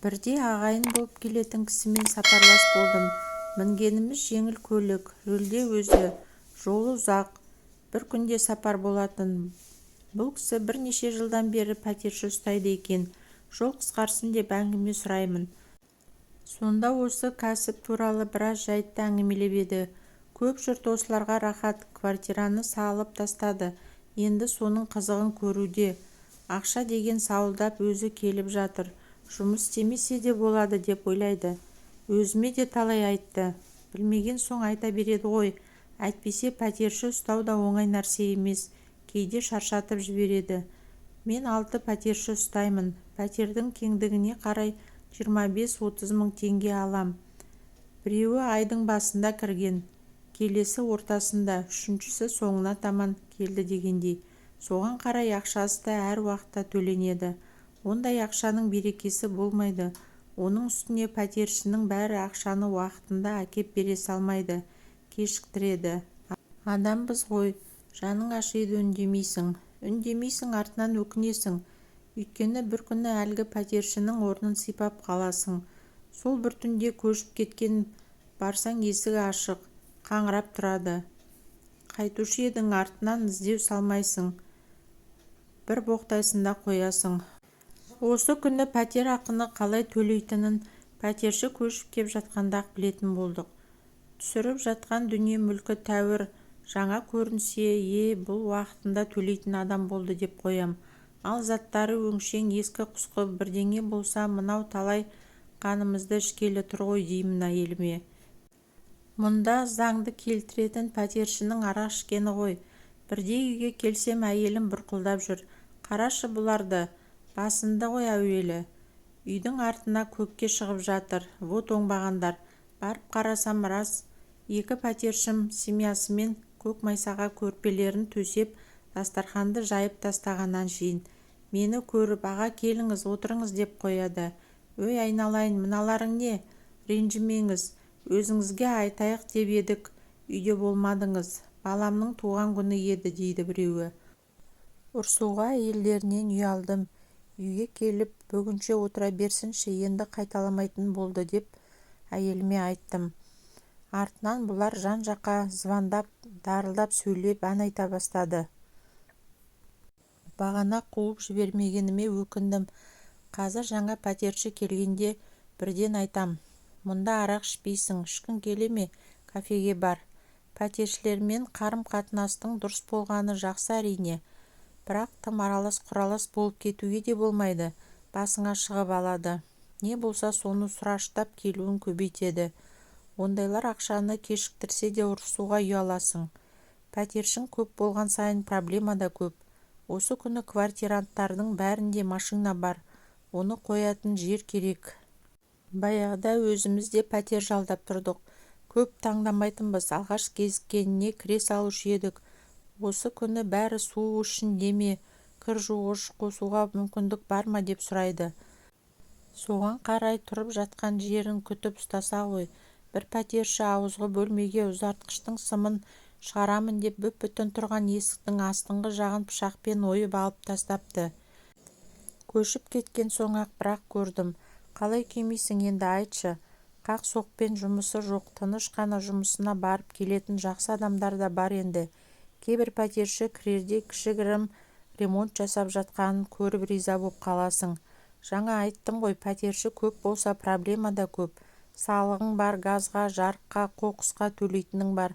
Бірде ағайын болып келетін кісімен сапарлас болдым. Мінгеніміз жеңіл көлік, рөлде өзі, жолы ұзақ, бір күнде сапар болатын. Бұл кісі бірнеше жылдан бері пәтерші ұстайды екен. Жол қысқарсын деп әңгіме сұраймын. Сонда осы кәсіп туралы біраз жайтты әңгімелеп еді. Көп жұрт осыларға рахат, квартираны салып тастады. Енді соның қызығын көруде. Ақша деген сауылдап өзі келіп жатыр. Жұмыс істемесе де болады деп ойлайды. Өзіме де талай айтты. Білмеген соң айта береді ғой. Әйтпесе пәтерші ұстау да оңай нәрсе емес. Кейде шаршатып жібереді. Мен 6 пәтерші ұстаймын. Пәтердің кеңдігіне қарай 25-30 мың теңге алам. Біреуі айдың басында кірген, келесі ортасында, үшіншісі соңына таман келді дегендей. Соған қарай ақшасы да әр уақытта төленеді. Ондай ақшаның берекесі болмайды. Оның үстіне пәтершінің бәрі ақшаны уақытында әкеп бере салмайды, кешіктіреді. Адамбыз ғой, жаның ашиды үндемейсің, артынан өкінесің. Өйткені бір күні әлгі пәтершінің орнын сипап қаласың. Сол бір түнде көшіп кеткен, барсаң есігі ашық, қаңырап тұрады. Қайтушы едің, артынан іздеу салмайсың. Bir боқтайсында қоясың. Осы күні пәтер ақыны қалай төлейтінін пәтерші көшіп кеп жатқанда-ақ білетін болдық. Түсіріп жатқан дүние мүлкі тәуір, жаңа көрінсе, бұл уақытында төлейтін адам болды деп қоям. Ал заттары өңшең, ескі құсқы бірдеңе болса, мынау талай қанымызды ішкелі тұр ғой деймін әйеліме. Мұнда заңды келтіретін пәтершінің арақ ішкені ғой. Бірде үйге келсем, әйелім бұрқылдап жүр. Қарашы бұларды, басында ғой әуелі. Үйдің артына көкке шығып жатыр, вот оңбағандар. Барып қарасам рас, 2 пәтершім семьясымен көк майсаға көрпелерін төсеп, дастарханды жайып тастағаннан шейін. Мені көріп, аға келіңіз, отырыңыз деп қояды. Өй айналайын, мыналарың не? Ренжімеңіз, өзіңізге айтайық деп едік, үйде болмадыңыз. Баламның туған күні еді дейді біреуі. Ұрсуға әйелдерінен ұялдым. Үйге келіп, бүгінше отыра берсінші, енді қайталамайтын болды деп әйеліме айттым. Артынан бұлар жан-жаққа звондап, дарылдап сөйлеп ән айта бастады. Бағана қуып жібермегеніме өкіндім. Қазір жаңа пәтерші келгенде бірден айтам. Мұнда арақ ішпейсің, ішкің келе ме? Кафеге бар. Пәтершілермен қарым-қатынастың дұрыс болғаны жақсы әрине. Бірақ тым аралас-құралас болып кетуге де болмайды. Басыңа шығып алады. Не болса соны сұраштап келуін көбейтеді. Ондайлар ақшаны кешіктірсе де ұрысуға ұяласың. Пәтершің көп болған сайын проблема да көп. Осы күні квартиранттардың бәрінде машина бар. Оны қоятын жер керек. Баяғыда өзіміз де пәтер жалдап тұрдық. Көп таңдамайтынбыз, алғаш кезіккеніне кіре салушы едік. Осы күні бәрі су үшін деме, кір жуғыш қосуға мүмкіндік бар ма деп сұрайды. Соған қарай тұрып жатқан жерін күтіп ұстаса ғой. Бір пәтерші ауызғы бөлмеге ұзартқыштың сымын шығарамын деп бүп-бүтін тұрған есіктің астыңғы жағын пышақпен ойып алып тастапты. Көшіп кеткен соң-ақ бірақ көрдім. Қалай күймейсің енді айтшы. Қақ соқпен жұмысы жоқ, тыныш қана жұмысына барып келетін жақсы адамдар да бар енді. Кейбір пәтерші кірерде кішігірім ремонт жасап жатқанын көріп риза боп қаласың. Жаңа айттым ғой, пәтерші көп болса проблема да көп. Салығың бар, газға, жарыққа, қоқысқа төлейтінің бар.